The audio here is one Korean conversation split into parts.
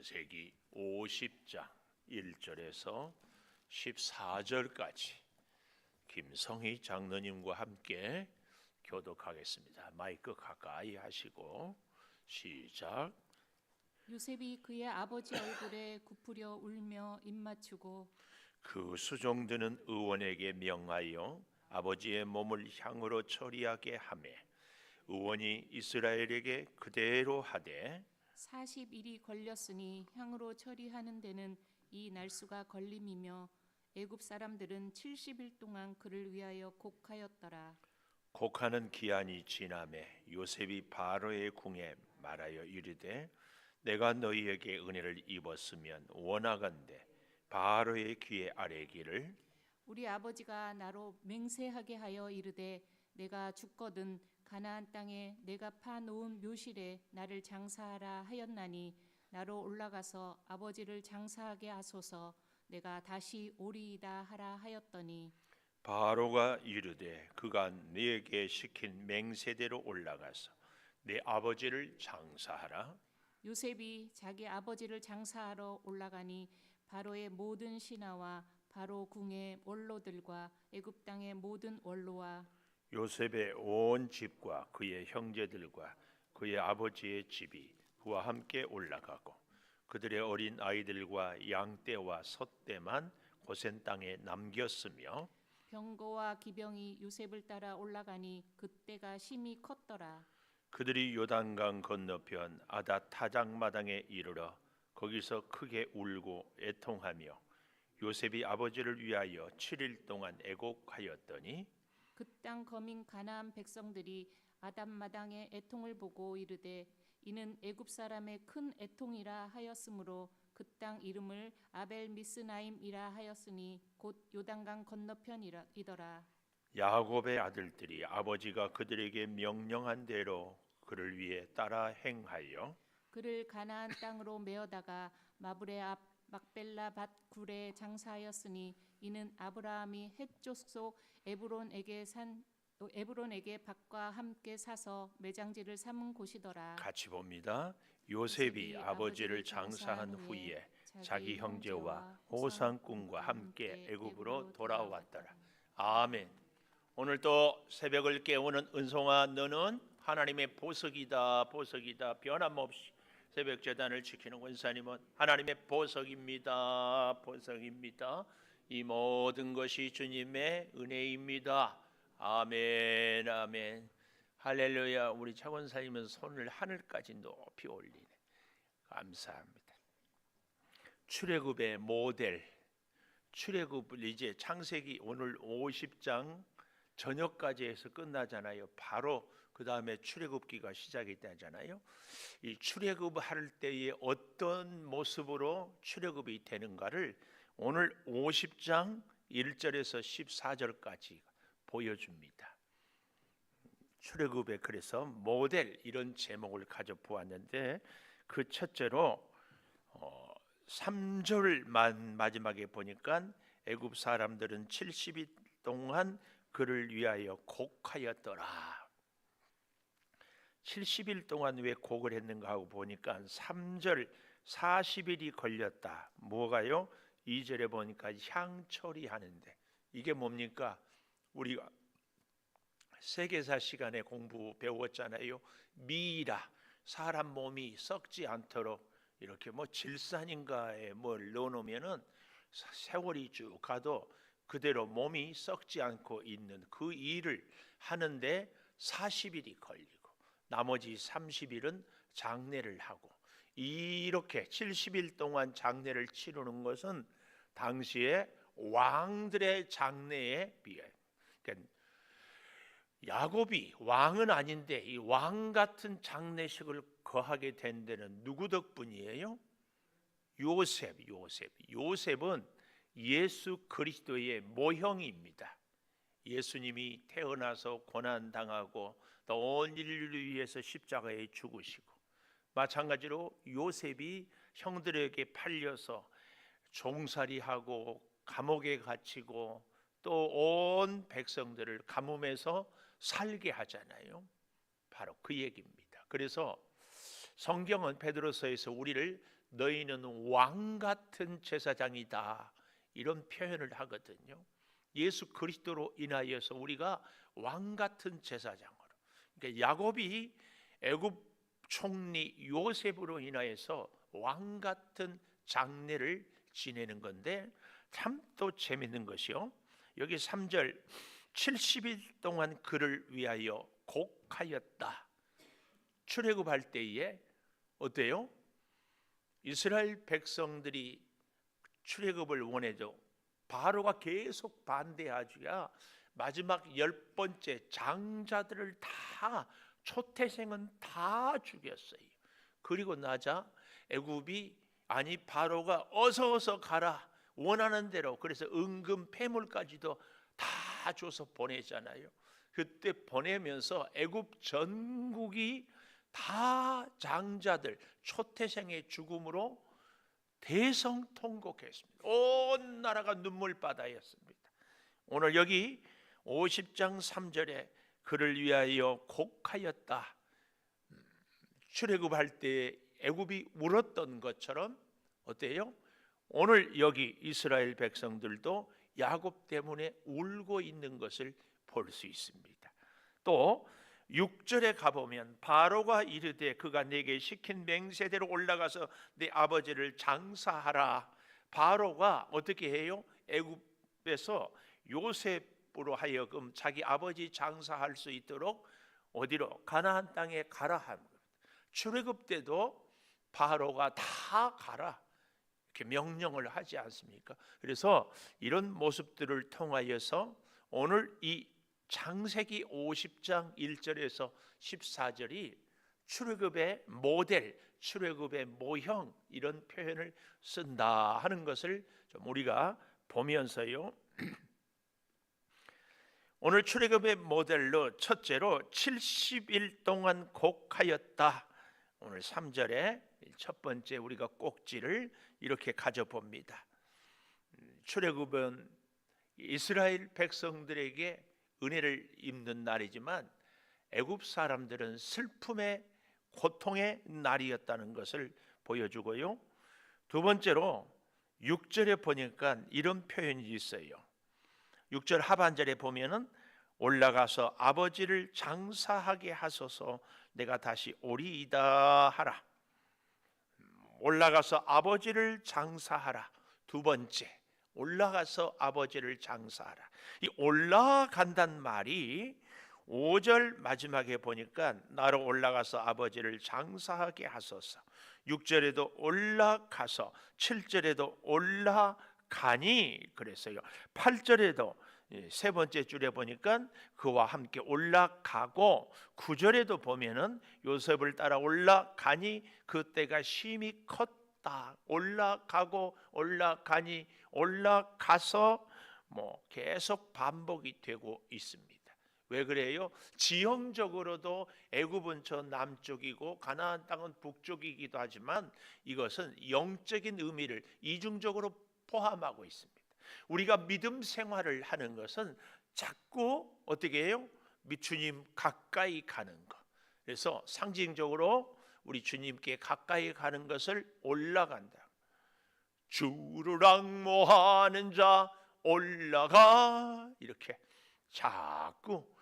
창세기 50장 1절에서 14절까지 김성희 장로님과 함께 교독하겠습니다. 마이크 가까이 하시고 시작. 요셉이 그의 아버지 얼굴에 굽으려 울며 입맞추고 그 수종드는 의원에게 명하여 아버지의 몸을 향으로 처리하게 하매 의원이 이스라엘에게 그대로 하되 40일이 걸렸으니 향으로 처리하는 데는 이 날수가 걸림이며 애굽 사람들은 70일 동안 그를 위하여 곡하였더라. 곡하는 기한이 지나매 요셉이 바로의 궁에 말하여 이르되 내가 너희에게 은혜를 입었으면 원하건대 바로의 귀에 아뢰기를 우리 아버지가 나로 맹세하게 하여 이르되 내가 죽거든 가나안 땅에 내가 파놓은 묘실에 나를 장사하라 하였나니 나로 올라가서 아버지를 장사하게 하소서. 내가 다시 오리이다 하라 하였더니 바로가 이르되 그가 네게 시킨 맹세대로 올라가서 내 아버지를 장사하라. 요셉이 자기 아버지를 장사하러 올라가니 바로의 모든 신하와 바로 궁의 원로들과 애굽 땅의 모든 원로와 요셉의 온 집과 그의 형제들과 그의 아버지의 집이 그와 함께 올라가고 그들의 어린 아이들과 양떼와 솥대만 고센 땅에 남겼으며 병거와 기병이 요셉을 따라 올라가니 그때가 심히 컸더라. 그들이 요단강 건너편 아다 타작마당에 이르러 거기서 크게 울고 애통하며 요셉이 아버지를 위하여 7일 동안 애곡하였더니 그 땅 거민 가나안 백성들이 아담마당의 애통을 보고 이르되 이는 애굽 사람의 큰 애통이라 하였으므로 그 땅 이름을 아벨 미스나임이라 하였으니 곧 요단강 건너편이더라. 야곱의 아들들이 아버지가 그들에게 명령한 대로 그를 위해 따라 행하여 그를 가나안 땅으로 메어다가 마브레 앞 막벨라 밭 굴에 장사하였으니 이는 아브라함이 헷 족속 에브론에게 밭과 함께 사서 매장지를 삼은 곳이더라. 같이 봅니다. 요셉이 아버지를 장사한 후에 자기 형제와 호상꾼과 함께 애굽으로 돌아왔더라. 아멘. 오늘 또 새벽을 깨우는 은송아, 너는 하나님의 보석이다, 보석이다. 변함없이 새벽 제단을 지키는 권사님은 하나님의 보석입니다, 보석입니다. 이 모든 것이 주님의 은혜입니다. 아멘, 아멘. 할렐루야. 우리 차 권사님은 손을 하늘까지 높이 올리네. 감사합니다. 출애굽의 모델, 출애굽을 이제 창세기 오늘 50장 저녁까지 해서 끝나잖아요. 바로 그 다음에 출애굽기가 시작이 되잖아요. 이 출애굽 할 때에 어떤 모습으로 출애굽이 되는가를 오늘 50장 1절에서 14절까지 보여줍니다. 출애굽에 그래서 모델 이런 제목을 가져 보았는데 그 첫째로 3절만 마지막에 보니까 애굽 사람들은 70일 동안 그를 위하여 곡하였더라. 70일 동안 왜 곡을 했는가 하고 보니까 3절 40일이 걸렸다. 뭐가요? 2절에 보니까 향처리하는데 이게 뭡니까? 우리가 세계사 시간에 공부 배웠잖아요. 미라, 사람 몸이 썩지 않도록 이렇게 뭐 질산인가에 뭘 넣어놓으면은 세월이 쭉 가도 그대로 몸이 썩지 않고 있는 그 일을 하는데 40일이 걸리고 나머지 30일은 장례를 하고 이렇게 70일 동안 장례를 치르는 것은 당시에 왕들의 장례에 비해 그러니까 야곱이 왕은 아닌데 이 왕 같은 장례식을 거하게 된 데는 누구 덕분이에요? 요셉은 예수 그리스도의 모형입니다. 예수님이 태어나서 고난당하고 또 온 인류를 위해서 십자가에 죽으시고 마찬가지로 요셉이 형들에게 팔려서 종살이하고 감옥에 갇히고 또 온 백성들을 가뭄에서 살게 하잖아요. 바로 그 얘기입니다. 그래서 성경은 베드로서에서 우리를 너희는 왕 같은 제사장이다, 이런 표현을 하거든요. 예수 그리스도로 인하여서 우리가 왕 같은 제사장으로, 그러니까 야곱이 애굽 총리 요셉으로 인하여서 왕 같은 장례를 지내는 건데, 참 또 재밌는 것이요, 여기 3절 70일 동안 그를 위하여 곡하였다. 출애굽할 때에 어때요? 이스라엘 백성들이 출애굽을 원해도 바로가 계속 반대하주야 마지막 10번째 장자들을 다, 초태생은 다 죽였어요. 그리고 나자 애굽이, 아니 바로가 어서 가라, 원하는 대로, 그래서 은금 폐물까지도 다 줘서 보내잖아요. 그때 보내면서 애굽 전국이 다 장자들 초태생의 죽음으로 대성통곡했습니다. 온 나라가 눈물바다였습니다. 오늘 여기 50장 3절에 그를 위하여 곡하였다. 출애굽할 때 애굽이 울었던 것처럼 어때요? 오늘 여기 이스라엘 백성들도 야곱 때문에 울고 있는 것을 볼 수 있습니다. 또 6절에 가보면 바로가 이르되 그가 내게 시킨 맹세대로 올라가서 내 아버지를 장사하라. 바로가 어떻게 해요? 애굽에서 요셉으로 하여금 자기 아버지 장사할 수 있도록 어디로? 가나안 땅에 가라 합니다. 출애굽 때도 바로가 다 가라 이렇게 명령을 하지 않습니까? 그래서 이런 모습들을 통하여서 오늘 이 창세기 50장 1절에서 14절이 출애굽의 모델, 출애굽의 모형, 이런 표현을 쓴다 하는 것을 좀 우리가 보면서요, 오늘 출애굽의 모델로 첫째로 70일 동안 곡하였다. 오늘 3절에 첫 번째 우리가 꼭지를 이렇게 가져봅니다. 출애굽은 이스라엘 백성들에게 은혜를 입는 날이지만 애굽 사람들은 슬픔의, 고통의 날이었다는 것을 보여주고요. 두 번째로 6절에 보니까 이런 표현이 있어요. 6절 하반절에 보면은 올라가서 아버지를 장사하게 하소서 내가 다시 오리이다 하라. 올라가서 아버지를 장사하라. 두 번째, 올라가서 아버지를 장사하라. 이 올라간단 말이 5절 마지막에 보니까 나로 올라가서 아버지를 장사하게 하소서. 6절에도 올라가서, 7절에도 올라가니 그랬어요. 8절에도 세 번째 줄에 보니까 그와 함께 올라가고, 9절에도 보면은 요셉을 따라 올라가니 그때가 심히 컸다. 올라가고 올라가니 올라가서 계속 반복이 되고 있습니다. 왜 그래요? 지형적으로도 애굽은 저 남쪽이고 가나안 땅은 북쪽이기도 하지만 이것은 영적인 의미를 이중적으로 포함하고 있습니다. 우리가 믿음 생활을 하는 것은 자꾸 어떻게 해요? 주님 가까이 가는 것. 그래서 상징적으로 우리 주님께 가까이 가는 것을 올라간다. 주를 앙모하는 자 올라가. 이렇게 자꾸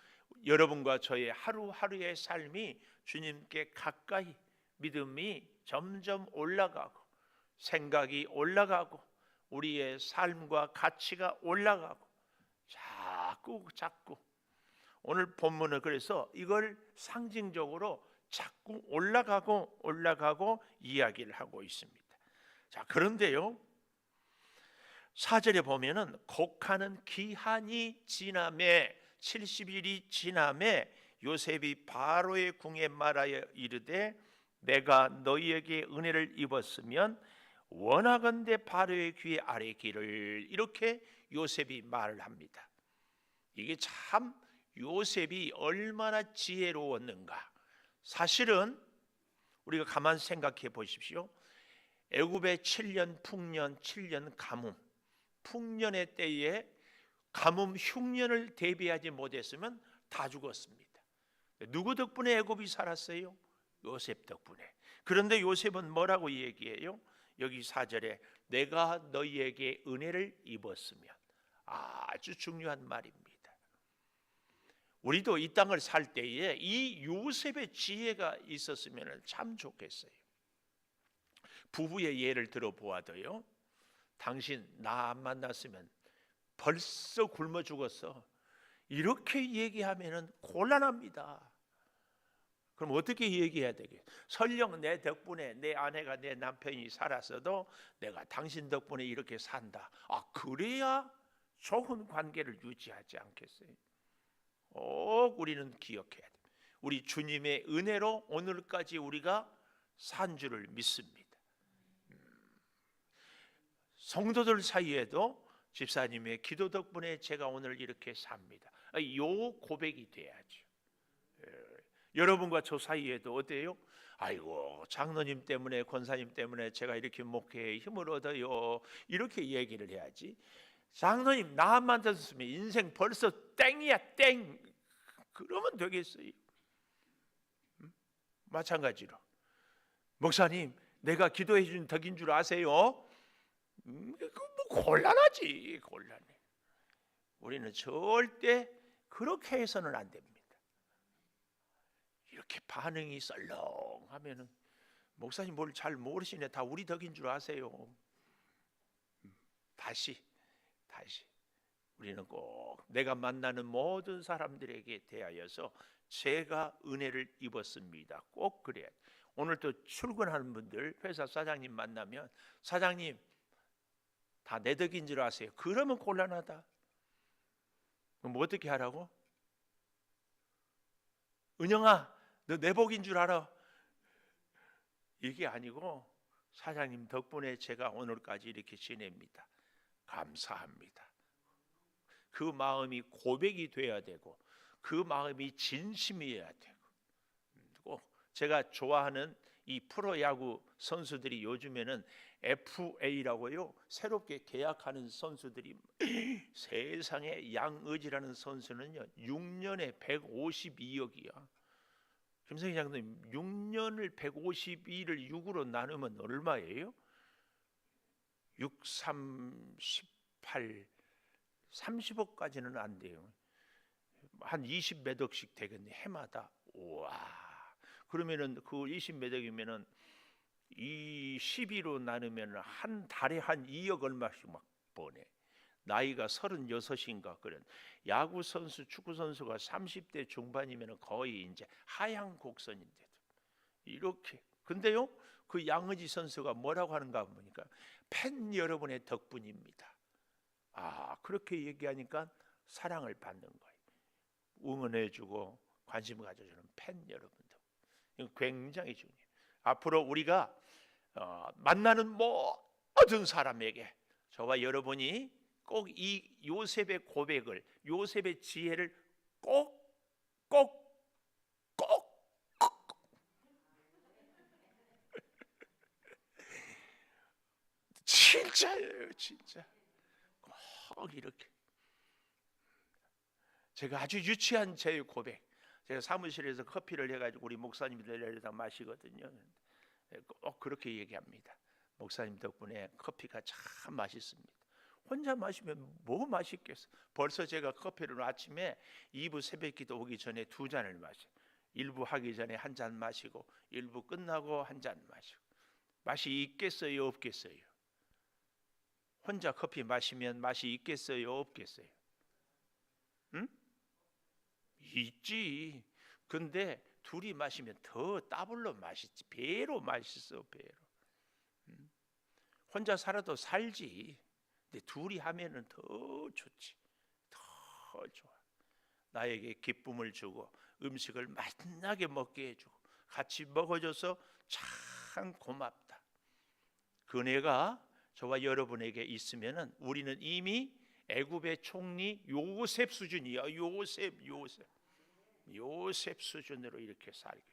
여러분과 저의 하루하루의 삶이 주님께 가까이, 믿음이 점점 올라가고, 생각이 올라가고, 우리의 삶과 가치가 올라가고, 자꾸 오늘 본문은 그래서 이걸 상징적으로 자꾸 올라가고 이야기를 하고 있습니다. 자, 그런데요, 4절에 보면은 곡하는 기한이 지남에, 70일이 지남에 요셉이 바로의 궁에 말하여 이르되 내가 너희에게 은혜를 입었으면 원하건대 바로의 귀에 아뢰기를, 이렇게 요셉이 말을 합니다. 이게 참 요셉이 얼마나 지혜로웠는가. 사실은 우리가 가만 생각해 보십시오. 애굽의 7년 풍년, 7년 가뭄, 풍년의 때에 가뭄 흉년을 대비하지 못했으면 다 죽었습니다. 누구 덕분에 애굽이 살았어요? 요셉 덕분에. 그런데 요셉은 뭐라고 얘기해요? 여기 4절에 내가 너희에게 은혜를 입었으면, 아주 중요한 말입니다. 우리도 이 땅을 살 때에 이 요셉의 지혜가 있었으면 참 좋겠어요. 부부의 예를 들어보아도요, 당신 나 안 만났으면 벌써 굶어 죽었어, 이렇게 얘기하면 곤란합니다. 그럼 어떻게 얘기해야 되겠어요? 설령 내 덕분에 내 아내가, 내 남편이 살았어도 내가 당신 덕분에 이렇게 산다, 그래야 좋은 관계를 유지하지 않겠어요? 꼭 우리는 기억해야 됩니다. 우리 주님의 은혜로 오늘까지 우리가 산 줄을 믿습니다. 성도들 사이에도 집사님의 기도 덕분에 제가 오늘 이렇게 삽니다, 요 고백이 돼야죠. 여러분과 저 사이에도 어때요? 아이고, 장로님 때문에, 권사님 때문에 제가 이렇게 목회에 힘을 얻어요, 이렇게 얘기를 해야지. 장로님 나 안 만났으면 인생 벌써 땡이야, 땡, 그러면 되겠어요? 마찬가지로 목사님 내가 기도해 준 덕인 줄 아세요? 뭐 곤란하지, 곤란해. 우리는 절대 그렇게 해서는 안 됩니다. 이렇게 반응이 썰렁하면은 목사님 뭘 잘 모르시네, 다 우리 덕인 줄 아세요. 다시 우리는 꼭 내가 만나는 모든 사람들에게 대하여서 제가 은혜를 입었습니다, 꼭 그래야. 오늘 또 출근하는 분들, 회사 사장님 만나면 사장님 다 내 덕인 줄 아세요, 그러면 곤란하다. 그럼 어떻게 하라고? 은영아 너 내 복인 줄 알아, 이게 아니고 사장님 덕분에 제가 오늘까지 이렇게 지냅니다, 감사합니다. 그 마음이 고백이 돼야 되고, 그 마음이 진심이어야 되고. 꼭 제가 좋아하는 이 프로야구 선수들이 요즘에는 FA라고요, 새롭게 계약하는 선수들이 세상에, 양의지라는 선수는요 6년에 152억이야. 김성희 장로님, 6년을 152를 6으로 나누면 얼마예요? 6, 3, 18, 30억까지는 안 돼요. 한 20 몇 억씩 되겠네, 해마다. 우와. 그러면은 그 20 몇 억이면은 이 12로 나누면 한 달에 한 2억 얼마씩 막 버네. 나이가 36인가 그런. 야구 선수, 축구 선수가 30대 중반이면 거의 이제 하향 곡선인데도 이렇게. 근데요, 그 양의지 선수가 뭐라고 하는가 보니까 팬 여러분의 덕분입니다. 그렇게 얘기하니까 사랑을 받는 거예요. 응원해주고 관심 가져주는 팬 여러분들, 이거 굉장히 중요해요. 앞으로 우리가 만나는 모든 사람에게 저와 여러분이 꼭 이 요셉의 고백을, 요셉의 지혜를 꼭 진짜예요, 진짜. 꼭 이렇게. 제가 아주 유치한 제 고백, 제가 사무실에서 커피를 해가지고 우리 목사님들 내려다 마시거든요. 꼭 그렇게 얘기합니다. 목사님 덕분에 커피가 참 맛있습니다. 혼자 마시면 뭐 맛있겠어. 벌써 제가 커피를 아침에 2부 새벽기도 오기 전에 2잔을 마셔요. 1부 하기 전에 1잔 마시고 1부 끝나고 1잔 마시고. 맛이 있겠어요, 없겠어요? 혼자 커피 마시면 맛이 있겠어요, 없겠어요? 응? 있지. 근데 둘이 마시면 더 더블로 맛있지. 배로 맛있어, 배로. 혼자 살아도 살지. 근데 둘이 하면은 더 좋지. 더 좋아. 나에게 기쁨을 주고 음식을 맛나게 먹게 해주고 같이 먹어줘서 참 고맙다. 그 은혜가 저와 여러분에게 있으면은 우리는 이미 애굽의 총리 요셉 수준이야. 요셉 수준으로 이렇게 살게 돼.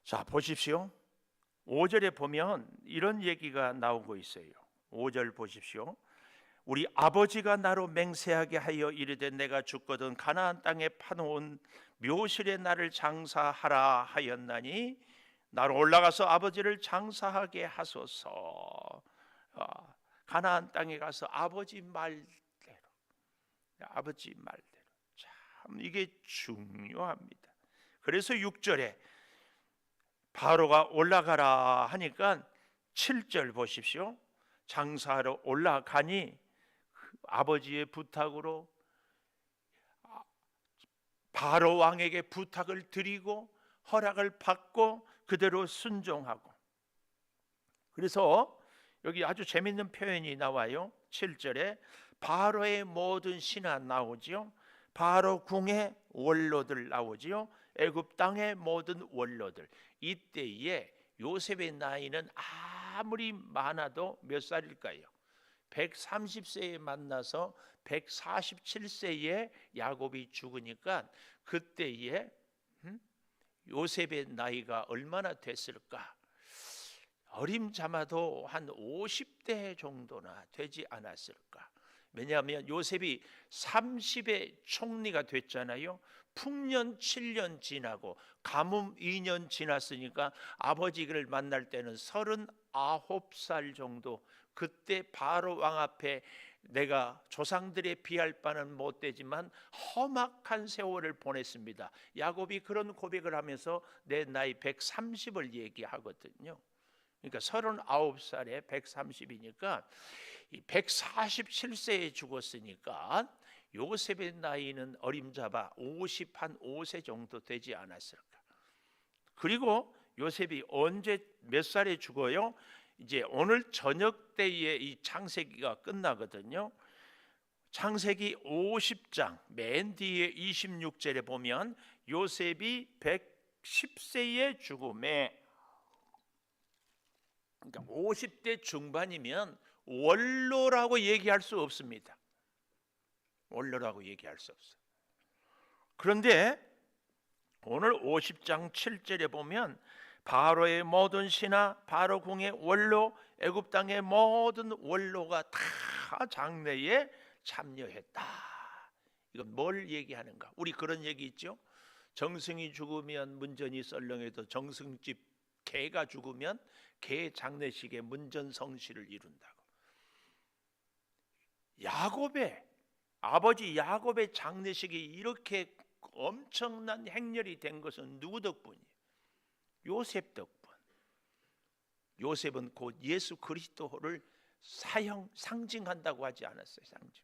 자, 보십시오. 5절에 보면 이런 얘기가 나오고 있어요. 5절 보십시오. 우리 아버지가 나로 맹세하게 하여 이르되 내가 죽거든 가나안 땅에 파놓은 묘실에 나를 장사하라 하였나니 나로 올라가서 아버지를 장사하게 하소서. 가나안 땅에 가서 아버지 말대로, 참 이게 중요합니다. 그래서 6절에 바로가 올라가라 하니까 7절 보십시오. 장사하러 올라가니 아버지의 부탁으로 바로 왕에게 부탁을 드리고 허락을 받고 그대로 순종하고, 그래서 여기 아주 재밌는 표현이 나와요. 7절에 바로의 모든 신하 나오지요. 바로 궁의 원로들 나오지요. 애굽 땅의 모든 원로들. 이때에 요셉의 나이는 아무리 많아도 몇 살일까요? 130세에 만나서 147세에 야곱이 죽으니까 그때에 요셉의 나이가 얼마나 됐을까? 어림잡아도 한 50대 정도나 되지 않았을까? 왜냐하면 요셉이 30의 총리가 됐잖아요. 풍년 7년 지나고 가뭄 2년 지났으니까 아버지를 만날 때는 39살 정도. 그때 바로 왕 앞에 내가 조상들에 비할 바는 못 되지만 험악한 세월을 보냈습니다. 야곱이 그런 고백을 하면서 내 나이 130을 얘기하거든요. 그러니까 39살에 130이니까 147세에 죽었으니까 요셉의 나이는 어림잡아 55세 정도 되지 않았을까. 그리고 요셉이 언제 몇 살에 죽어요? 이제 오늘 저녁 때에 이 창세기가 끝나거든요. 창세기 50장 맨 뒤에 26절에 보면 요셉이 110세에 죽음에, 그러니까 50대 중반이면 원로라고 얘기할 수 없습니다. 원로라고 얘기할 수 없어요. 그런데 오늘 50장 7절에 보면 바로의 모든 신하, 바로 궁의 원로, 애굽 땅의 모든 원로가 다 장례에 참여했다. 이건 뭘 얘기하는가? 우리 그런 얘기 있죠. 정승이 죽으면 문전이 썰렁해도 정승집 개가 죽으면 개 장례식에 문전성시를 이룬다고. 아버지 야곱의 장례식이 이렇게 엄청난 행렬이 된 것은 누구 덕분이에요? 요셉 덕분. 요셉은 곧 예수 그리스도를 상징한다고 하지 않았어요? 상징.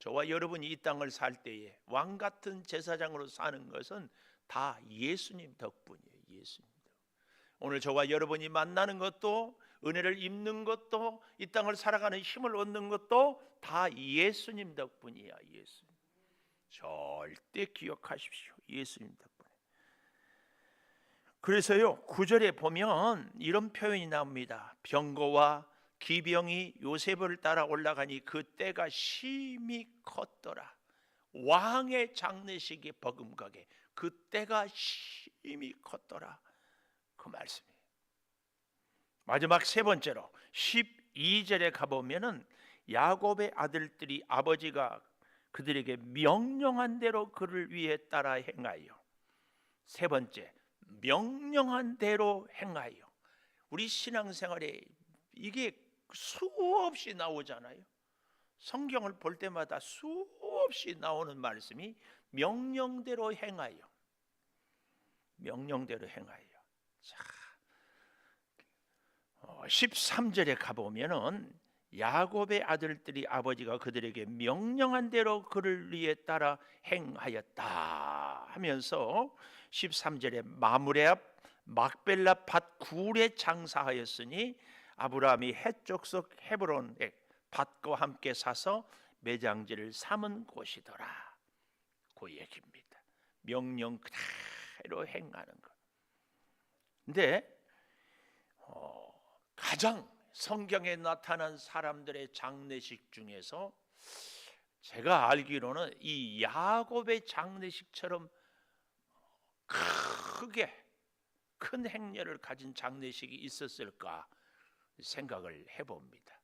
저와 여러분이 이 땅을 살 때에 왕 같은 제사장으로 사는 것은 다 예수님 덕분이에요. 예수님 덕분. 오늘 저와 여러분이 만나는 것도, 은혜를 입는 것도, 이 땅을 살아가는 힘을 얻는 것도 다 예수님 덕분이야. 예수님. 절대 기억하십시오. 예수님 덕분. 그래서요 9절에 보면 이런 표현이 나옵니다. 병거와 기병이 요셉을 따라 올라가니 그 때가 심히 컸더라. 왕의 장례식이 버금가게 그 때가 심히 컸더라. 그 말씀이에요. 마지막 세 번째로 12절에 가보면은 야곱의 아들들이 아버지가 그들에게 명령한 대로 그를 위해 따라 행하여. 세 번째, 명령한 대로 행하여. 우리 신앙생활에 이게 수없이 나오잖아요. 성경을 볼 때마다 수없이 나오는 말씀이 명령대로 행하여. 명령대로 행하여. 자, 13절에 가보면은 야곱의 아들들이 아버지가 그들에게 명령한 대로 그를 위해 따라 행하였다 하면서 13절에 마므레 앞 막벨라 밭 굴에 장사하였으니 아브라함이 해쪽 헤브론에 밭과 함께 사서 매장지를 삼은 곳이더라. 그 얘기입니다. 명령 그대로 행하는 것. 근데 가장 성경에 나타난 사람들의 장례식 중에서 제가 알기로는 이 야곱의 장례식처럼 크게 큰 행렬을 가진 장례식이 있었을까 생각을 해봅니다.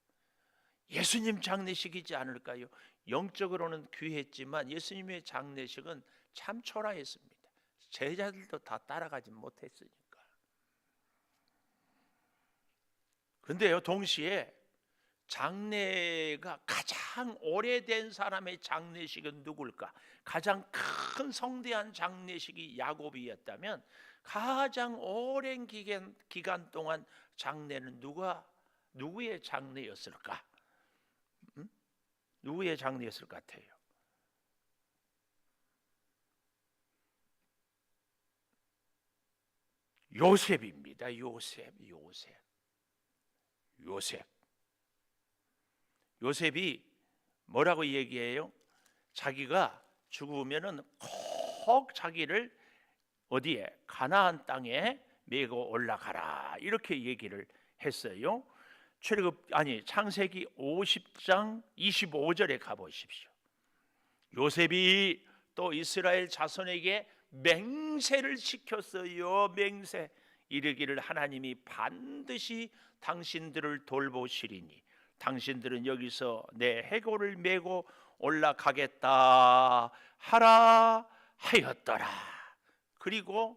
예수님 장례식이지 않을까요? 영적으로는 귀했지만 예수님의 장례식은 참 초라했습니다. 제자들도 다 따라가지 못했으니까. 근데요, 동시에 장례가 가장 오래된 사람의 장례식은 누굴까? 가장 큰 성대한 장례식이 야곱이었다면 가장 오랜 기간 동안 장례는 누구의 장례였을까? 누구의 장례였을 것 같아요? 요셉입니다. 요셉이 뭐라고 얘기해요? 자기가 죽으면은 꼭 자기를 어디에? 가나안 땅에 메고 올라가라, 이렇게 얘기를 했어요. 창세기 50장 25절에 가보십시오. 요셉이 또 이스라엘 자손에게 맹세를 시켰어요. 맹세. 이르기를 하나님이 반드시 당신들을 돌보시리니 당신들은 여기서 내 해골을 메고 올라가겠다 하라 하였더라. 그리고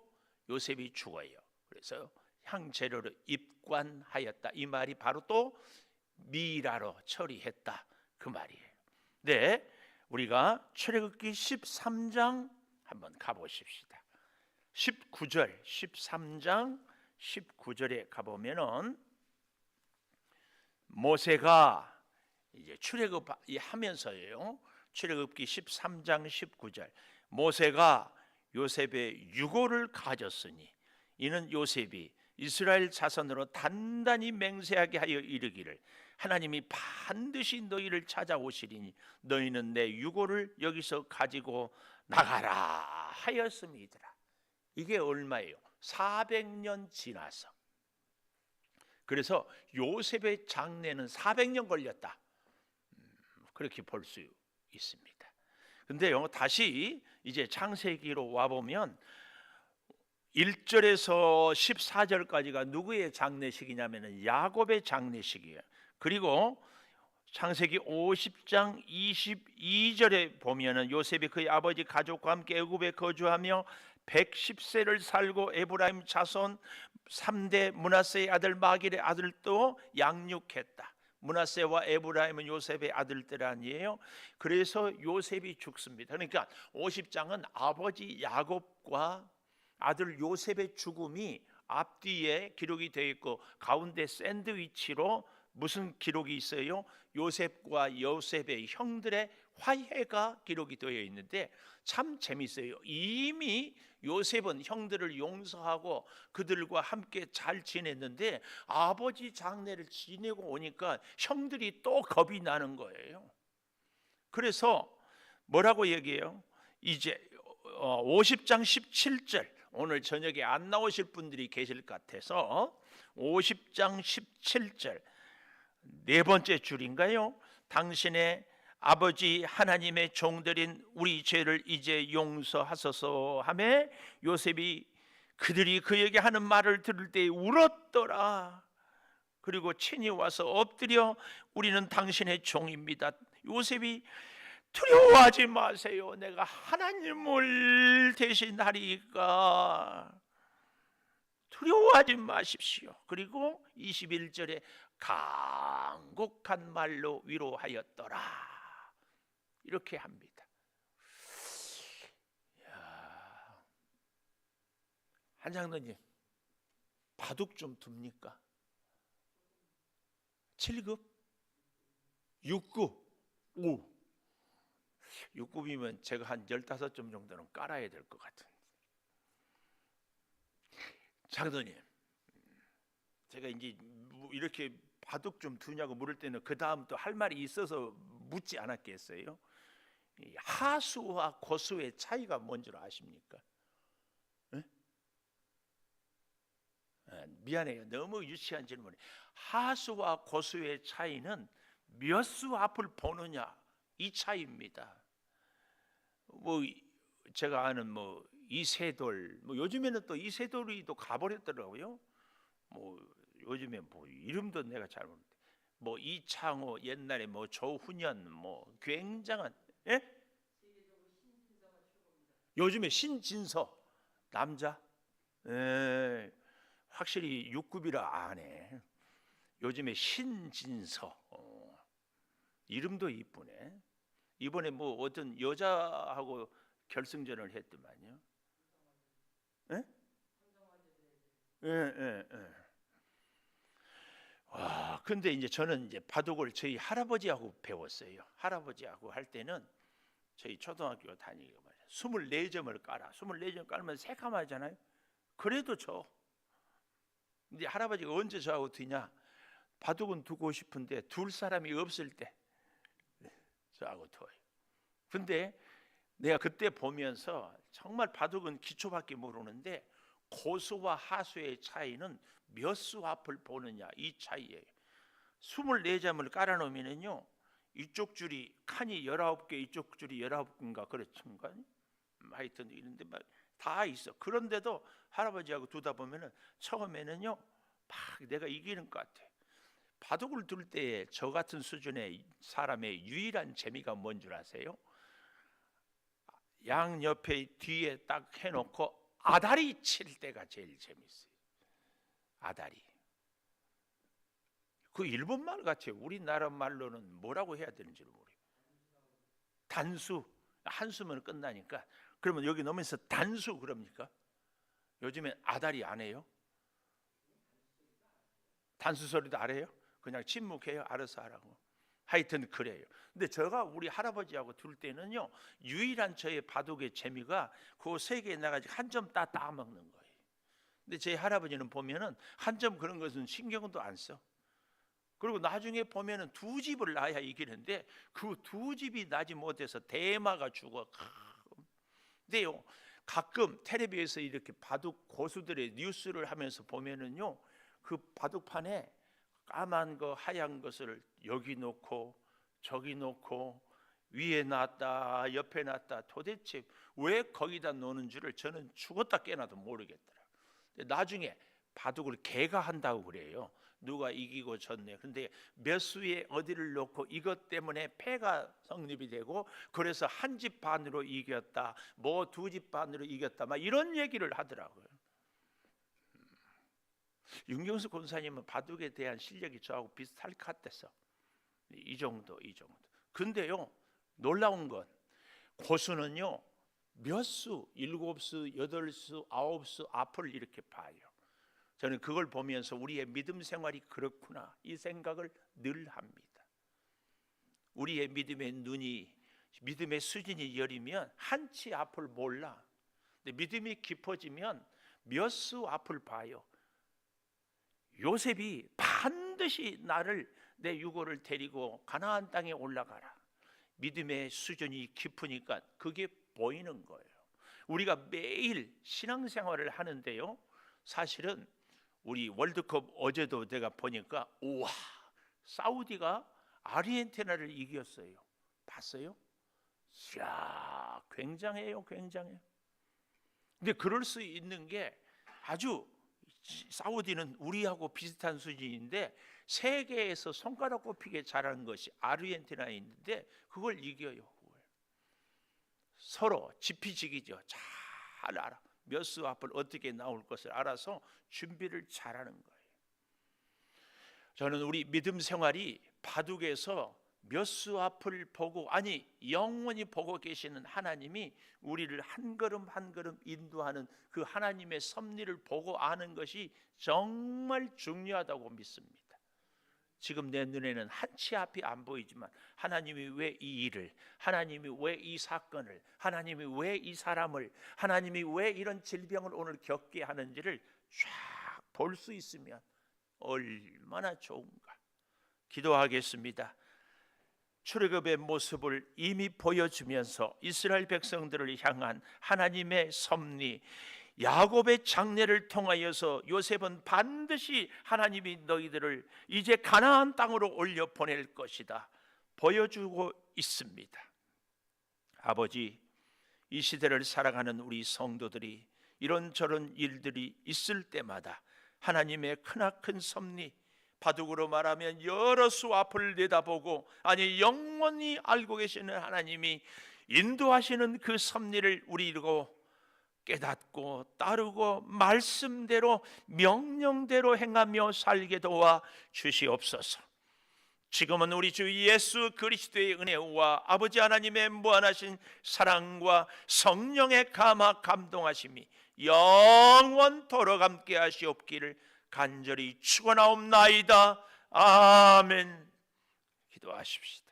요셉이 죽어요. 그래서 향재료를 입관하였다. 이 말이 바로 또 미라로 처리했다, 그 말이에요. 네, 우리가 출애굽기 13장 한번 가보십시다. 13장 19절에 가보면은 모세가 이제 출애굽하면서요. 출애굽기 13장 19절. 모세가 요셉의 유고를 가졌으니 이는 요셉이 이스라엘 자손으로 단단히 맹세하게 하여 이르기를 하나님이 반드시 너희를 찾아오시리니 너희는 내 유고를 여기서 가지고 나가라 하였습니다. 이게 얼마예요? 400년 지나서. 그래서 요셉의 장례는 400년 걸렸다, 그렇게 볼 수 있습니다. 근데요, 다시 이제 창세기로 와보면 1절에서 14절까지가 누구의 장례식이냐면 야곱의 장례식이에요. 그리고 창세기 50장 22절에 보면은 요셉이 그의 아버지 가족과 함께 애굽에 거주하며 110세를 살고 에브라임 자손 3대 므낫세의 아들 마길의 아들도 양육했다. 므낫세와 에브라임은 요셉의 아들들 아니에요. 그래서 요셉이 죽습니다. 그러니까 50장은 아버지 야곱과 아들 요셉의 죽음이 앞뒤에 기록이 되어 있고 가운데 샌드위치로 무슨 기록이 있어요? 요셉과 요셉의 형들의 화해가 기록이 되어 있는데 참 재밌어요. 이미 요셉은 형들을 용서하고 그들과 함께 잘 지냈는데 아버지 장례를 지내고 오니까 형들이 또 겁이 나는 거예요. 그래서 뭐라고 얘기해요? 이제 50장 17절, 오늘 저녁에 안 나오실 분들이 계실 것 같아서 50장 17절 네 번째 줄인가요? 당신의 아버지 하나님의 종들인 우리 죄를 이제 용서하소서 하매 요셉이 그들이 그에게 하는 말을 들을 때 울었더라. 그리고 친히 와서 엎드려 우리는 당신의 종입니다. 요셉이 두려워하지 마세요. 내가 하나님을 대신하리까. 두려워하지 마십시오. 그리고 21절에 간곡한 말로 위로하였더라. 이렇게 합니다. 한장로님, 바둑 좀 둡니까? 7급? 6급? 5. 6급이면 제가 한 15점 정도는 깔아야 될 것 같은데. 장로님, 제가 이제 이렇게 바둑 좀 두냐고 물을 때는 그 다음 또 할 말이 있어서 묻지 않았겠어요? 하수와 고수의 차이가 뭔지 아십니까? 네? 미안해요. 너무 유치한 질문이. 하수와 고수의 차이는 몇 수 앞을 보느냐, 이 차이입니다. 뭐 제가 아는 뭐 이세돌, 뭐 요즘에는 또 이세돌이 또 가버렸더라고요. 뭐 요즘에 뭐 이름도 내가 잘 모르는데 뭐 이창호, 옛날에 뭐 조훈현, 뭐 굉장한, 예? 요즘에 신진서 남자, 확실히 6급이라 아네. 요즘에 신진서, 이름도 이쁘네. 이번에 뭐 어떤 여자하고 결승전을 했더만요. 예? 예, 예, 예. 와, 근데 이제 저는 이제 바둑을 저희 할아버지하고 배웠어요. 할아버지하고 할 때는 저희 초등학교 다니고 말이야. 24점을 깔아. 24점 깔면 새까마잖아요. 그래도 저. 근데 할아버지가 언제 저하고 두냐? 바둑은 두고 싶은데 둘 사람이 없을 때 저하고 둬요. 근데 내가 그때 보면서 정말 바둑은 기초밖에 모르는데 고수와 하수의 차이는 몇 수 앞을 보느냐 이 차이예요. 24점을 깔아놓으면요 이쪽 줄이 칸이 19개, 이쪽 줄이 19개인가 그렇던가 하여튼 이런데 막 다 있어. 그런데도 할아버지하고 두다 보면은 처음에는요 막 내가 이기는 것 같아. 바둑을 둘 때 저 같은 수준의 사람의 유일한 재미가 뭔 줄 아세요? 양 옆에 뒤에 딱 해놓고 아다리 칠 때가 제일 재밌어요. 아다리. 그 일본 말 같아요. 우리나라 말로는 뭐라고 해야 되는지 모르겠어요. 단수. 한수면 끝나니까. 그러면 여기 넣으면서 단수 그럽니까? 요즘엔 아다리 안 해요? 단수 소리도 안 해요? 그냥 침묵해요. 알아서 하라고. 하여튼 그래요. 근데 제가 우리 할아버지하고 둘 때는요 유일한 저의 바둑의 재미가 그 세 개에 나가지고 한 점 따먹는 거예요. 근데 제 할아버지는 보면은 한 점 그런 것은 신경도 안 써. 그리고 나중에 보면은 두 집을 놔야 이기는데 그 두 집이 나지 못해서 대마가 죽어. 근데요 가끔 텔레비에서 이렇게 바둑 고수들의 뉴스를 하면서 보면은요 그 바둑판에 까만 거 하얀 것을 여기 놓고 저기 놓고 위에 놨다 옆에 놨다 도대체 왜 거기다 놓는 줄을 저는 죽었다 깨나도 모르겠더라. 나중에 바둑을 개가 한다고 그래요. 누가 이기고 졌네. 근데 몇 수에 어디를 놓고 이것 때문에 패가 성립이 되고 그래서 한 집 반으로 이겼다 뭐 두 집 반으로 이겼다 막 이런 얘기를 하더라고요. 윤경수 권사님은 바둑에 대한 실력이 저하고 비슷할 것 같아서 이 정도. 근데요 놀라운 건 고수는요 몇 수, 7수, 8수, 9수 앞을 이렇게 봐요. 저는 그걸 보면서 우리의 믿음 생활이 그렇구나 이 생각을 늘 합니다. 우리의 믿음의 수준이 여리면 한치 앞을 몰라. 근데 믿음이 깊어지면 몇 수 앞을 봐요. 요셉이 반드시 나를 내 유고를 데리고 가나안 땅에 올라가라. 믿음의 수준이 깊으니까 그게 보이는 거예요. 우리가 매일 신앙생활을 하는데요 사실은 우리 월드컵 어제도 내가 보니까 우와 사우디가 아르헨티나를 이겼어요. 봤어요? 이야 굉장해요. 근데 그럴 수 있는 게 아주 사우디는 우리하고 비슷한 수준인데 세계에서 손가락 꼽히게 잘하는 것이 아르헨티나에 있는데 그걸 이겨요. 서로 지피지기죠. 잘 알아. 몇 수 앞을 어떻게 나올 것을 알아서 준비를 잘하는 거예요. 저는 우리 믿음 생활이 바둑에서 몇 수 앞을 보고 아니 영원히 보고 계시는 하나님이 우리를 한 걸음 한 걸음 인도하는 그 하나님의 섭리를 보고 아는 것이 정말 중요하다고 믿습니다. 지금 내 눈에는 한치 앞이 안 보이지만 하나님이 왜 이 일을, 하나님이 왜 이 사건을, 하나님이 왜 이 사람을, 하나님이 왜 이런 질병을 오늘 겪게 하는지를 쫙 볼 수 있으면 얼마나 좋은가. 기도하겠습니다. 출애굽의 모습을 이미 보여주면서 이스라엘 백성들을 향한 하나님의 섭리, 야곱의 장례를 통하여서 요셉은 반드시 하나님이 너희들을 이제 가나안 땅으로 올려 보낼 것이다 보여주고 있습니다. 아버지, 이 시대를 살아가는 우리 성도들이 이런저런 일들이 있을 때마다 하나님의 크나큰 섭리, 바둑으로 말하면 여러 수 앞을 내다보고 아니 영원히 알고 계시는 하나님이 인도하시는 그 섭리를 우리로 깨닫고 따르고 말씀대로 명령대로 행하며 살게 도와 주시옵소서. 지금은 우리 주 예수 그리스도의 은혜와 아버지 하나님의 무한하신 사랑과 성령의 감동하심이 영원토록 함께 하시옵기를 간절히 축원하옵나이다. 아멘. 기도하십시다.